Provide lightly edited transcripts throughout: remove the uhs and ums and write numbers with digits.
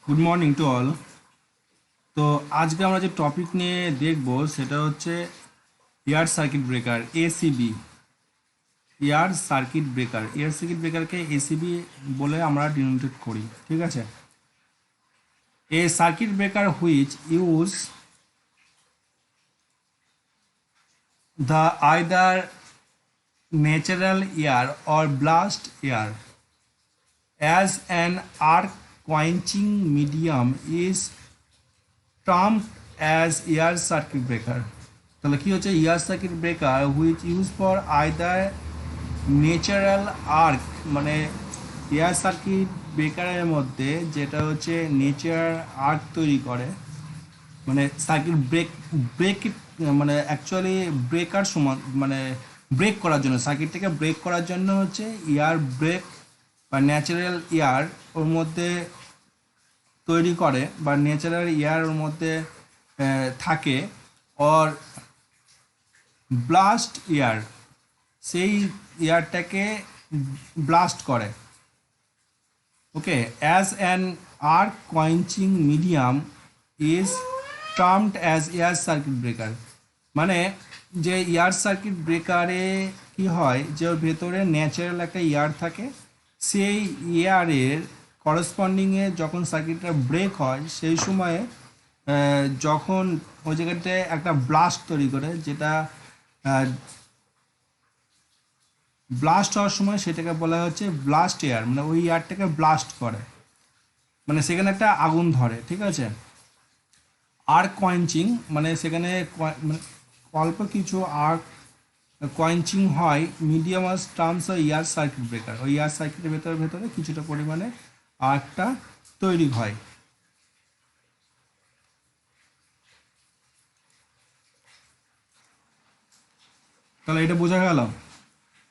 Good morning to all. তো আজকে আমরা যে টপিক নিয়ে দেখব সেটা হচ্ছে air circuit breaker, ACB. Air circuit ব্রেকারকে এসিবি বলে আমরা ডিনোমিনেট করি, ঠিক আছে। A circuit breaker which use the either natural air or blast air as an arc quenching medium is termed as air circuit breaker। তাহলে কি হচ্ছে air circuit breaker which use for either natural arc, মানে air circuit ব্রেকারের মধ্যে যেটা হচ্ছে nature arc তৈরি করে, মানে সার্কিট ব্রেক মানে অ্যাকচুয়ালি ব্রেকার সমান, মানে ব্রেক করার জন্য, সার্কিটটাকে ব্রেক করার জন্য হচ্ছে এয়ার ব্রেক বা ন্যাচারাল এয়ার ওর মধ্যে তৈরি করে, বা ন্যাচারাল এয়ার ওর মধ্যে থাকে, অর ব্লাস্ট এয়ার সেই এয়ারটাকে ব্লাস্ট করে। Okay, as an arc quenching medium is termed as air circuit breaker. মানে যে এয়ার সার্কিট ব্রেকারে কি হয়, যে ওর ভেতরে ন্যাচারাল একটা এয়ার থাকে, সেই এয়ারের করসপন্ডিংয়ে যখন সার্কিটটা ব্রেক হয় সেই সময়ে যখন ওই জায়গাটায় একটা ব্লাস্ট তৈরি করে, যেটা ব্লাস্ট হওয়ার সময় সেটাকে বলা হচ্ছে ব্লাস্ট এয়ার, মানে ওই এয়ারটাকে ব্লাস্ট করে, মানে সেখানে একটা আগুন ধরে, ঠিক আছে। আর্ক কোয়েঞ্চিং মানে সেখানে মানে অল্প কিছু আর্ক কোয়েঞ্চিং হয়, medium terms of air circuit breaker, ওই এয়ার সার্কিটের ভেতরে কিছুটা পরিমাণে আর্কটা তৈরি হয়। তাহলে এটা বোঝা গেল।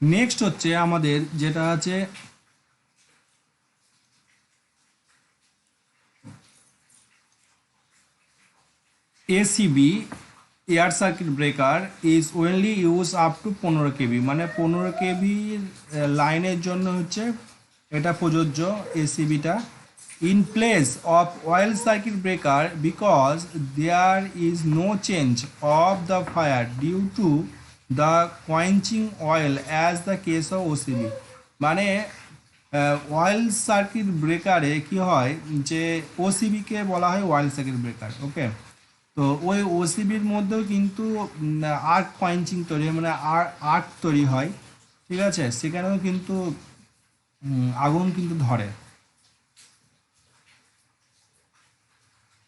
নেক্সট হচ্ছে আমাদের যেটা আছে ACB, air circuit breaker is only use up to 15 KB, মানে 15 কেবি লাইনের জন্য হচ্ছে এটা প্রযোজ্য এসিবিটা। In place of oil circuit breaker because there is no change of the fire due to the quenching oil as the case of OCB. মানে oil circuit ব্রেকারে কি হয়, যে ওসিবিকে বলা হয় অয়েল সার্কিট ব্রেকার। ওকে, তো ওই ওসিবির মধ্যেও কিন্তু আর্ক পয়েন্টিং তৈরি হয়, মানে আর্ক তৈরি হয়, ঠিক আছে। সেখানেও কিন্তু আগুন কিন্তু ধরে,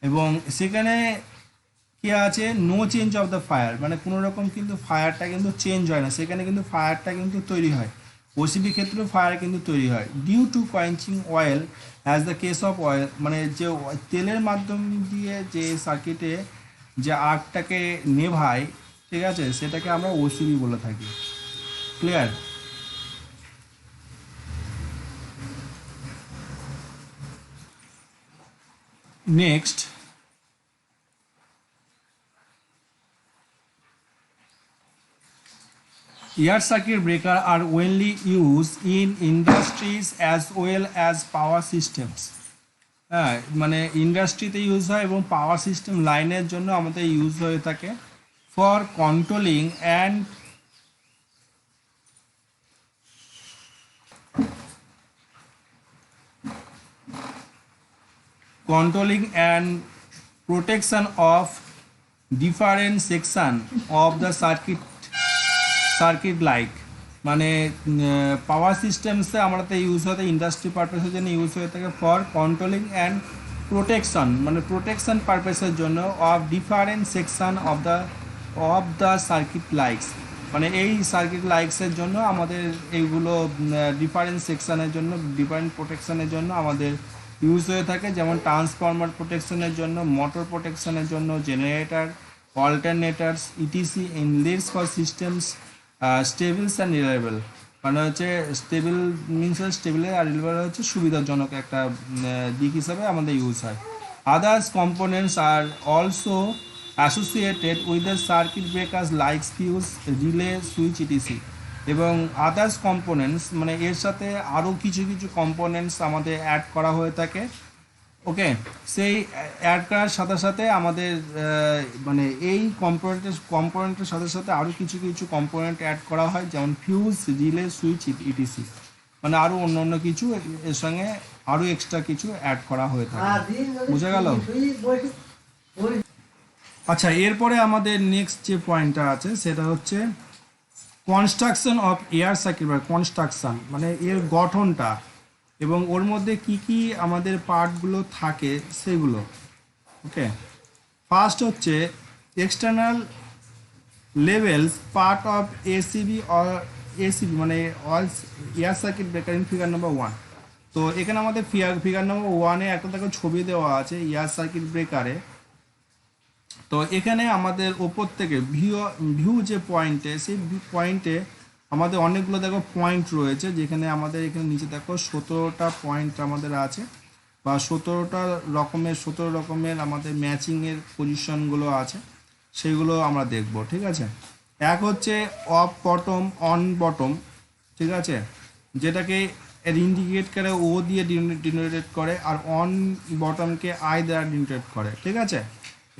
এবং সেখানে কি আছে, no change of the fire, মানে কোনো রকম কিন্তু ফায়ারটা কিন্তু চেঞ্জ হয় না, সেখানে কিন্তু ফায়ারটা কিন্তু তৈরি হয়। ওসিবি ক্ষেত্রেও ফায়ার কিন্তু তৈরি হয় due to quenching oil as the case of oil, মানে যে তেলের মাধ্যম দিয়ে যে সার্কিটে যে আর্কটাকে নেভায়, ঠিক আছে, সেটাকে আমরা ওসিবি বলে থাকি। Clear? Next, air circuit breaker are mainly used in industries as well as power systems। হ্যাঁ, মানে ইন্ডাস্ট্রিতে ইউজ হয় এবং পাওয়ার সিস্টেম লাইনের জন্য আমাদের ইউজ হয়ে থাকে। For controlling and protection of different section of the circuit like, মানে পাওয়ার সিস্টেমসে আমাদের ইউজ হতে ইন্ডাস্ট্রি পারপাসের জন্য ইউজ হয়ে থাকে। ফর কন্ট্রোলিং অ্যান্ড প্রোটেকশন, মানে প্রোটেকশন পারপাসের জন্য of different section of the circuit likes, মানে এই সার্কিট লাইকসের জন্য আমাদের এইগুলো ডিফারেন্ট সেকশনের জন্য, ডিফারেন্ট প্রোটেকশনের জন্য আমাদের ইউজ হয়ে থাকে। যেমন ট্রান্সফরমার প্রোটেকশনের জন্য, মোটর প্রোটেকশনের জন্য, generator, alternators, ETC inlets for systems stables and reliable, মানে হচ্ছে স্টেবল মিনস স্টেবল আর রিলায়েবল হচ্ছে সুবিধাজনক একটা দিক হিসাবে আমাদের ইউজ হয়। Others components are also associated with the circuit breakers like fuse, relay, switch, ETC. এবং আদার্স কম্পোনেন্টস মানে এর সাথে আরও কিছু কিছু কম্পোনেন্টস আমাদের অ্যাড করা হয়ে থাকে ওকে, সেই অ্যাড করার সাথে সাথে আমাদের মানে এই কম্পোনেন্টের সাথে সাথে আরও কিছু কিছু কম্পোনেন্ট অ্যাড করা হয়, যেমন ফিউজ, রিলে, সুইচ, ইটিসি, মানে আরও অন্য অন্য কিছু এর সঙ্গে আরও এক্সট্রা কিছু অ্যাড করা হয়ে থাকে। বুঝা গেল? আচ্ছা, এরপরে আমাদের নেক্সট যে পয়েন্টটা আছে সেটা হচ্ছে কনস্ট্রাকশন অফ এয়ার সার্কিট, বা কনস্ট্রাকশন মানে এর গঠনটা এবং ওর মধ্যে কি কি আমাদের পার্টগুলো থাকে সেগুলো। ওকে, ফার্স্ট হচ্ছে external levels part of ACB ACB মানে all air circuit breaker in figure number 1। তো এখানে আমাদের ফিগার নাম্বার 1-এ একটা দেখো ছবি দেওয়া আছে এয়ার সার্কিট ব্রেকারে। তো এখানে আমাদের ওপর থেকে ভিউ যে পয়েন্টে, সেই পয়েন্টে আমাদের অনেকগুলো দেখো পয়েন্ট রয়েছে, যেখানে আমাদের এখানে নিচে দেখো 17টা পয়েন্ট আমাদের আছে, বা 17 রকমের আমাদের ম্যাচিংয়ের পজিশনগুলো আছে, সেইগুলো আমরা দেখব। ঠিক আছে, এক হচ্ছে অফ বটম, অন বটম, ঠিক আছে, যেটাকে এর ইন্ডিকেট করে ও দিয়ে ডিনোটেট করে, আর অন বটমকে আই দ্বারা ডিনোটেট করে। ঠিক আছে,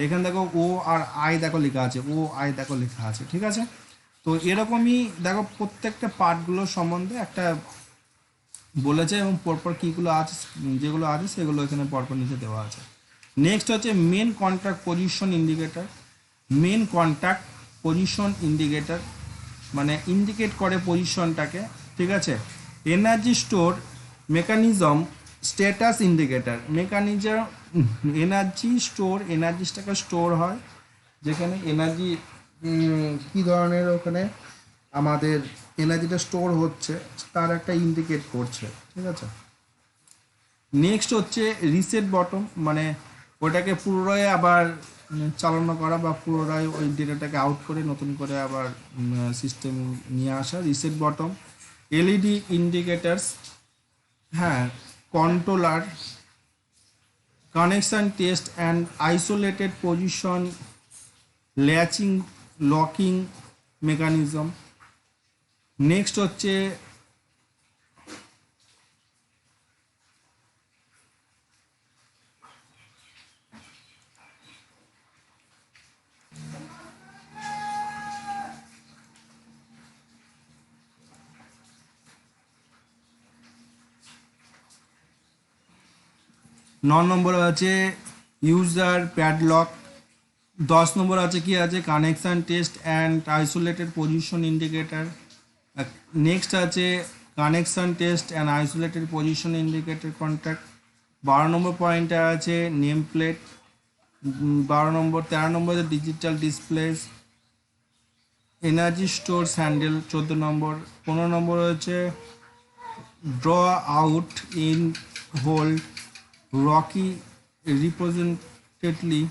এখানে দেখো ও আর আই দেখো লেখা আছে, ও আই দেখো লেখা আছে। ঠিক আছে, তো এরকমই দেখো প্রত্যেকটা পার্টগুলো সম্বন্ধে একটা বলেছে এবং পরপর কীগুলো আছে, যেগুলো আছে সেগুলো এখানে পরপর নিচে দেওয়া আছে। নেক্সট হচ্ছে main contact position indicator. Main contact position indicator মানে ইন্ডিকেট করে পজিশনটাকে। ঠিক আছে, energy store mechanism status indicator energy store, এনার্জিটাকে স্টোর হয়, যেখানে এনার্জি কী ধরনের ওখানে আমাদের এনার্জিটা স্টোর হচ্ছে তার একটা ইন্ডিকেট করছে। ঠিক আছে, নেক্সট হচ্ছে রিসেট বটম, মানে ওটাকে পুনরায় আবার চালনা করা বা পুনরায় ওই ডেটাটাকে আউট করে নতুন করে আবার সিস্টেম নিয়ে আসা, রিসেট বটম। এলইডি ইন্ডিকেটার্স, হ্যাঁ, controller, connection test and isolated position, latching locking mechanism. Next হচ্ছে নম্বরে আছে ইউজার প্যাডলক। 10 নম্বর আছে কি আছে connection test and isolated position indicator. Next আছে connection test and isolated position indicator contact. 12 number পয়েন্টে আছে নেম প্লেট। 13 নম্বরে digital displays, energy stores handle. 14 number. 15 number হচ্ছে draw out in hold rocky representatively.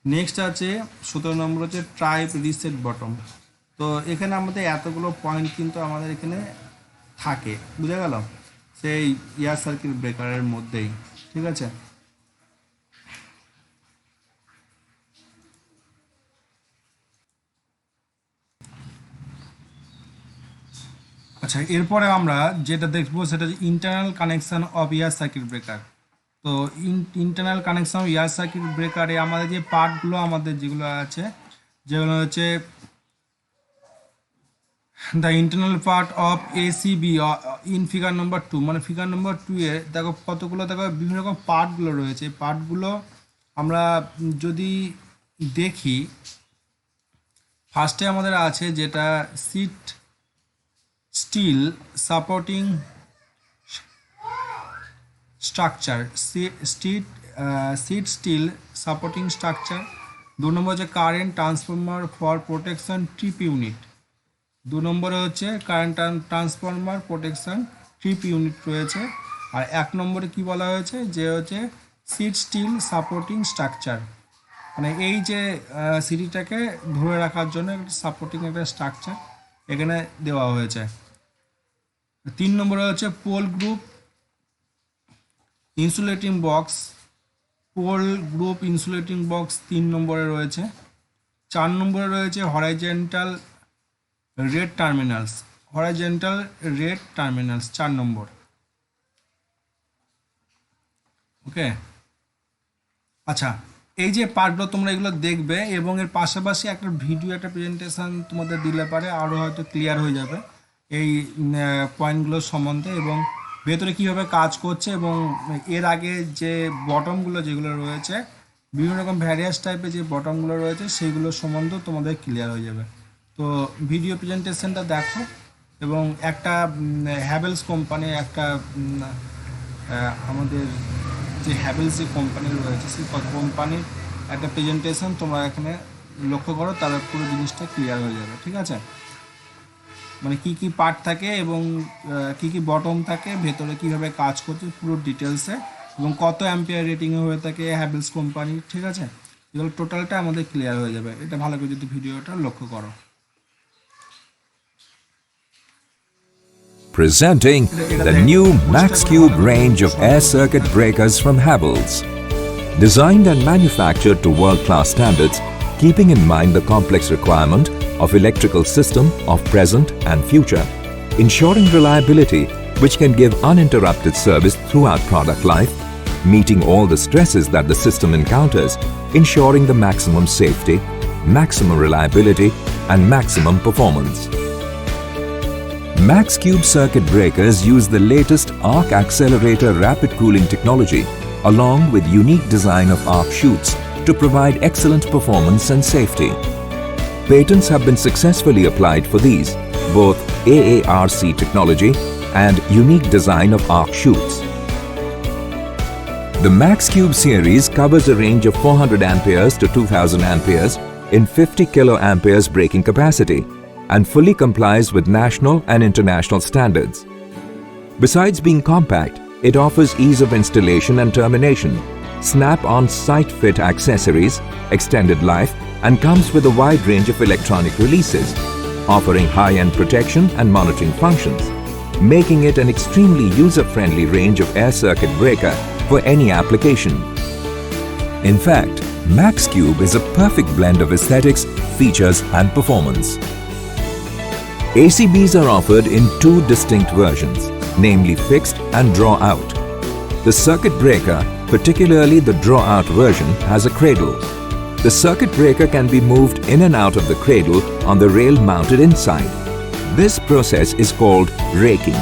Next আছে 17 নম্বর হচ্ছে tribe reset bottom. তো এখানে আমাদের এতগুলো পয়েন্ট কিন্তু আমাদের এখানে থাকে, বুঝা গেল, সেই এয়ার সার্কিট ব্রেকারের মধ্যেই। ঠিক আছে, আচ্ছা, এরপরে আমরা যেটা দেখবো সেটা হচ্ছে internal connection of air circuit breaker. তো internal connection of air circuit ব্রেকারে আমাদের যে পার্টগুলো আমাদের যেগুলো আছে, যেগুলো হচ্ছে the internal part of ACB in figure number 2, মানে ফিগার নাম্বার 2-এ দেখো কতগুলো দেখো বিভিন্ন রকম পার্টগুলো রয়েছে। পার্টগুলো আমরা যদি দেখি, ফার্স্টে আমাদের আছে যেটা sheet steel supporting structure, sheet steel supporting structure. 2 নম্বর হচ্ছে current transformer for protection trip unit. 2 নম্বরে হচ্ছে current transformer protection trip unit রয়েছে। আর 1 নম্বরে কি বলা হয়েছে যে হচ্ছে সিট স্টিল সাপোর্টিং স্ট্রাকচার, মানে এই যে সিটিটাকে ধরে রাখার জন্য একটা সাপোর্টিং একটা স্ট্রাকচার এখানে দেওয়া হয়েছে। 3 নম্বরে হচ্ছে pole group insulating box, pole group insulating box 3 নম্বরে রয়েছে। 4 নম্বরে রয়েছে হরাইজেন্টাল রেড টার্মিনালস, 4 নম্বর। ওকে। আচ্ছা, এই যে পার্টগুলো তোমরা এগুলো দেখবে এবং এর পাশাপাশি একটা ভিডিও, একটা প্রেজেন্টেশন তোমাদের দিলে পারে আরও হয়তো ক্লিয়ার হয়ে যাবে এই পয়েন্টগুলোর সম্বন্ধে এবং ভেতরে কীভাবে কাজ করছে এবং এর আগে যে বটমগুলো যেগুলো রয়েছে, বিভিন্ন রকম ভ্যারিয়াস টাইপের যে বটমগুলো রয়েছে সেইগুলোর সম্বন্ধেও তোমাদের ক্লিয়ার হয়ে যাবে। তো ভিডিও প্রেজেন্টেশনটা দেখো এবং একটা হ্যাভেলস কোম্পানি, একটা আমাদের যে হ্যাভেলস যে কোম্পানি রয়েছে সেই কোম্পানির একটা প্রেজেন্টেশন তোমরা এখানে লক্ষ্য করো, তাহলে পুরো জিনিসটা ক্লিয়ার হয়ে যাবে। ঠিক আছে, মানে কি কি পার্ট থাকে এবং কি কি বটম থাকে, ভেতরে কিভাবে কাজ করছে পুরো ডিটেলসে, এবং কত অ্যাম্পিয়ার রেটিংয়ে হয়ে থাকে হ্যাভেলস কোম্পানি। ঠিক আছে, এগুলো টোটালটা আমাদের ক্লিয়ার হয়ে যাবে, এটা ভালো করে যদি ভিডিওটা লক্ষ্য করো। Presenting the new MaxCube range of air circuit breakers from Havells. Designed and manufactured to world-class standards, keeping in mind the complex requirement of electrical system of present and future, ensuring reliability which can give uninterrupted service throughout product life, meeting all the stresses that the system encounters, ensuring the maximum safety, maximum reliability and maximum performance. MaxCube circuit breakers use the latest arc accelerator rapid cooling technology along with unique design of arc chutes to provide excellent performance and safety. Patents have been successfully applied for these, both AARC technology and unique design of arc chutes. The MaxCube series covers a range of 400 amperes to 2000 amperes in 50 kiloamperes breaking capacity and fully complies with national and international standards. Besides being compact, it offers ease of installation and termination, snap-on site-fit accessories, extended life, and comes with a wide range of electronic releases, offering high-end protection and monitoring functions, making it an extremely user-friendly range of air circuit breaker for any application. In fact, MaxCube is a perfect blend of aesthetics, features, and performance. ACBs are offered in two distinct versions, namely fixed and draw out. The circuit breaker, particularly the draw out version, has a cradle. The circuit breaker can be moved in and out of the cradle on the rail mounted inside. This process is called raking.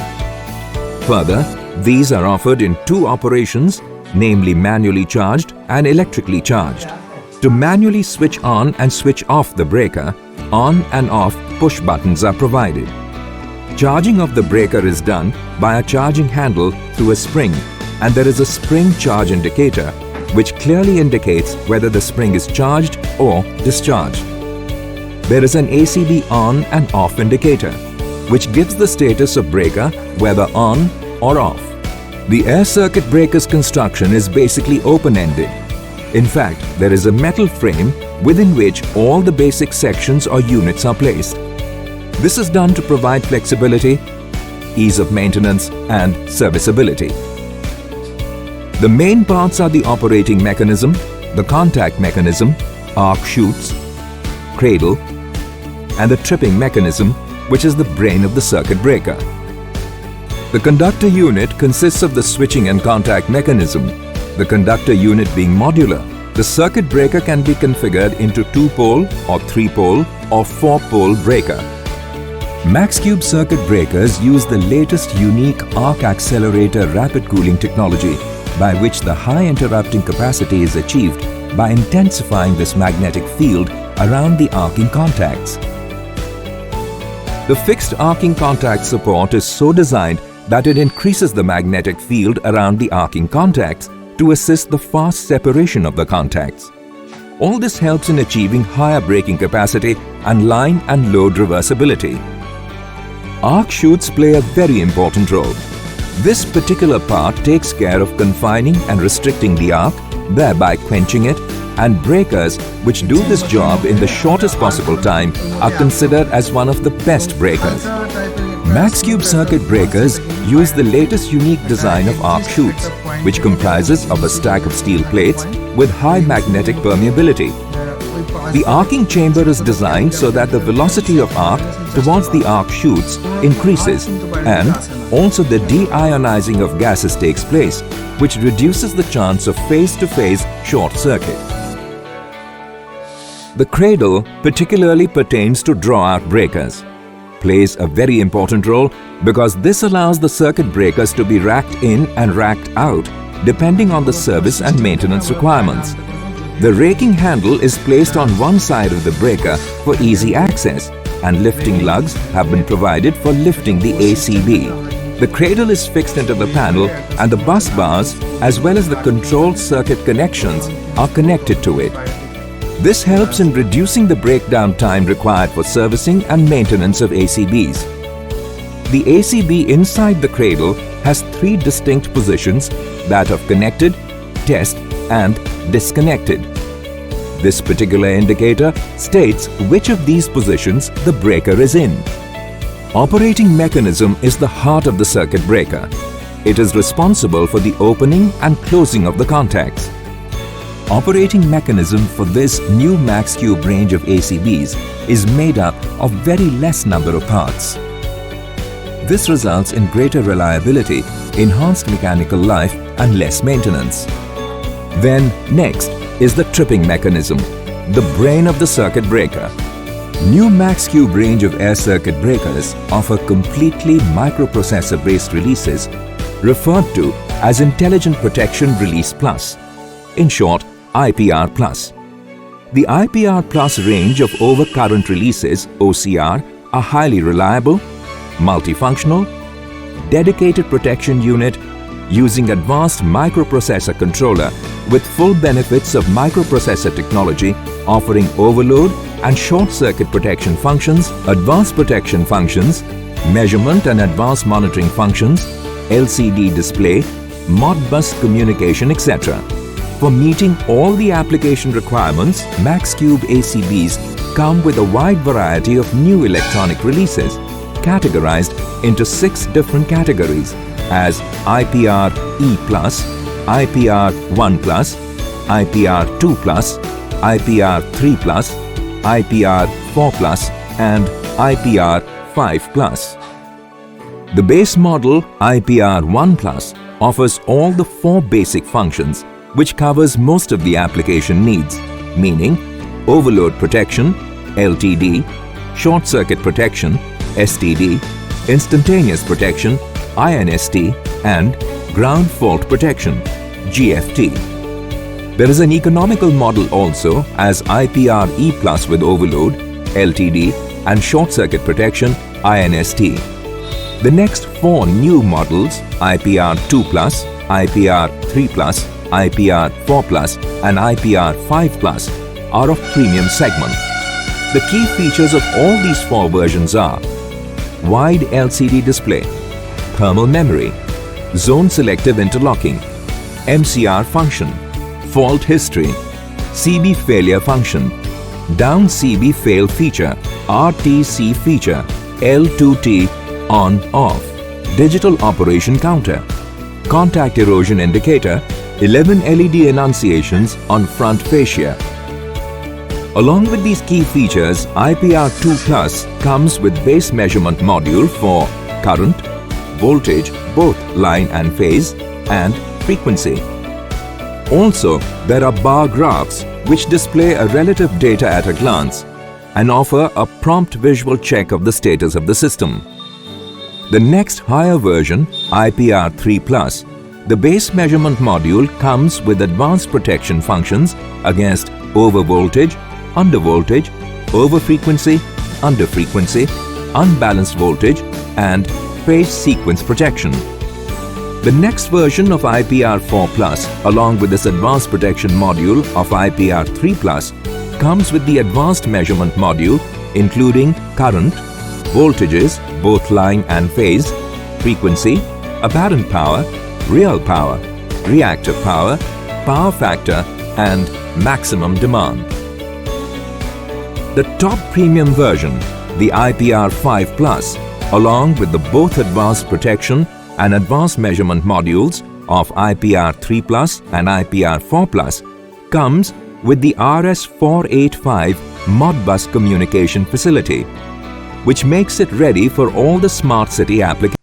Further, these are offered in two operations, namely manually charged and electrically charged. To manually switch on and switch off the breaker, on and off push buttons are provided. Charging of the breaker is done by a charging handle through a spring, and there is a spring charge indicator which clearly indicates whether the spring is charged or discharged. There is an ACB on and off indicator which gives the status of breaker whether on or off. The air circuit breaker's construction is basically open-ended. In fact, there is a metal frame within which all the basic sections or units are placed. This is done to provide flexibility, ease of maintenance, and serviceability. The main parts are the operating mechanism, the contact mechanism, arc chutes, cradle, and the tripping mechanism, which is the brain of the circuit breaker. The conductor unit consists of the switching and contact mechanism. The conductor unit being modular, the circuit breaker can be configured into 2-pole or 3-pole or 4-pole breaker. MaxCube circuit breakers use the latest unique arc accelerator rapid cooling technology by which the high interrupting capacity is achieved by intensifying this magnetic field around the arcing contacts. The fixed arcing contact support is so designed that it increases the magnetic field around the arcing contacts to assist the fast separation of the contacts. All this helps in achieving higher braking capacity and line and load reversibility. Arc chutes play a very important role. This particular part takes care of confining and restricting the arc, thereby quenching it, and breakers which do this job in the shortest possible time are considered as one of the best breakers. MaxCube circuit breakers use the latest unique design of arc chutes, which comprises of a stack of steel plates with high magnetic permeability. The arcing chamber is designed so that the velocity of arc towards the arc chutes increases and also the deionizing of gases takes place, which reduces the chance of phase-to-phase short circuit. The cradle particularly pertains to draw-out breakers, plays a very important role because this allows the circuit breakers to be racked in and racked out depending on the service and maintenance requirements. The raking handle is placed on one side of the breaker for easy access, and lifting lugs have been provided for lifting the ACB. The cradle is fixed into the panel and the bus bars as well as the control circuit connections are connected to it. This helps in reducing the breakdown time required for servicing and maintenance of ACBs. The ACB inside the cradle has three distinct positions, that of connected, test and disconnected. This particular indicator states which of these positions the breaker is in. Operating mechanism is the heart of the circuit breaker. It is responsible for the opening and closing of the contacts. Operating mechanism for this new MaxCube range of ACBs is made up of very less number of parts. This results in greater reliability, enhanced mechanical life and less maintenance. Then next is the tripping mechanism, the brain of the circuit breaker. New MaxCube range of air circuit breakers offer completely microprocessor-based releases referred to as Intelligent Protection Release Plus, in short IPR Plus. The IPR Plus range of overcurrent releases, OCR, are highly reliable, multifunctional, dedicated protection unit using advanced microprocessor controller with full benefits of microprocessor technology offering overload and short circuit protection functions, advanced protection functions, measurement and advanced monitoring functions, LCD display, Modbus communication, etc. For meeting all the application requirements, MaxCube ACBs come with a wide variety of new electronic releases categorized into 6 different categories as IPR E+, IPR 1+, IPR 2+, IPR 3+, IPR 4+, and IPR 5+. The base model IPR 1+ offers all the 4 basic functions which covers most of the application needs, meaning overload protection, LTD, short circuit protection, STD, instantaneous protection, INST, and ground fault protection, GFT. There is an economical model also as IPR E+ with overload, LTD, and short circuit protection, INST. The next 4 new models, IPR 2+, IPR 3+, IPR 4+, and IPR 5+, are of premium segment. The key features of all these 4 versions are wide LCD display, thermal memory, zone selective interlocking, MCR function, fault history, CB failure function, down CB fail feature, RTC feature, L2T on-off, digital operation counter, contact erosion indicator, 11 LED enunciations on front fascia. Along with these key features, IPR2+ comes with base measurement module for current, voltage, both line and phase, and frequency. Also, there are bar graphs which display a relative data at a glance and offer a prompt visual check of the status of the system. The next higher version, IPR3+, the base measurement module comes with advanced protection functions against overvoltage, undervoltage, overfrequency, underfrequency, unbalanced voltage, and phase sequence protection. The next version of IPR4+, along with this advanced protection module of IPR3+, comes with the advanced measurement module including current, voltages, both line and phase, frequency, apparent power, real power, reactive power, power factor, and maximum demand. The top premium version, the IPR5+, along with the both advanced protection and advanced measurement modules of IPR3+ and IPR4+, comes with the RS485 Modbus communication facility, which makes it ready for all the smart city applications.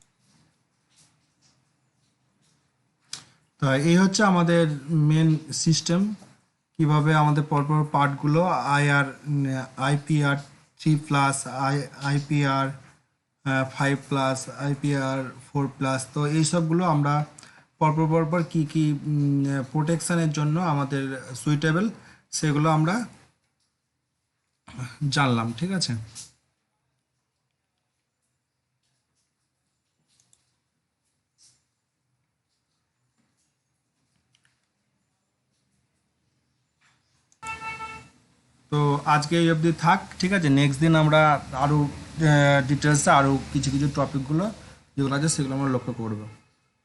তো এই হচ্ছে আমাদের main system, কিভাবে আমাদের পরপর পার্টগুলো IPR3+, IPR5+, IPR4+, তো এই সবগুলো আমরা পরপর কি কি প্রোটেকশনের জন্য আমাদের সুইটেবল সেগুলো আমরা জানলাম, ঠিক আছে। তো আজকে এই অবধি থাক, ঠিক আছে। নেক্সট দিন আমরা আরও ডিটেলসে আরও কিছু কিছু টপিকগুলো যেগুলো আছে সেগুলো আমরা লক্ষ্য করব,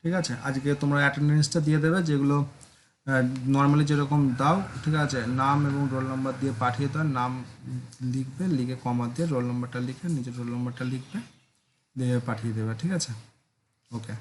ঠিক আছে। আজকে তোমরা অ্যাটেন্ডেন্সটা দিয়ে দেবে, যেগুলো নর্মালি যেরকম দাও, ঠিক আছে। নাম এবং রোল নাম্বার দিয়ে পাঠিয়ে দাও, নাম লিখবে, লিখে কমা দিয়ে রোল নাম্বারটা লিখে নিজের রোল নাম্বারটা লিখবে, দিয়ে পাঠিয়ে দেবে, ঠিক আছে। ওকে।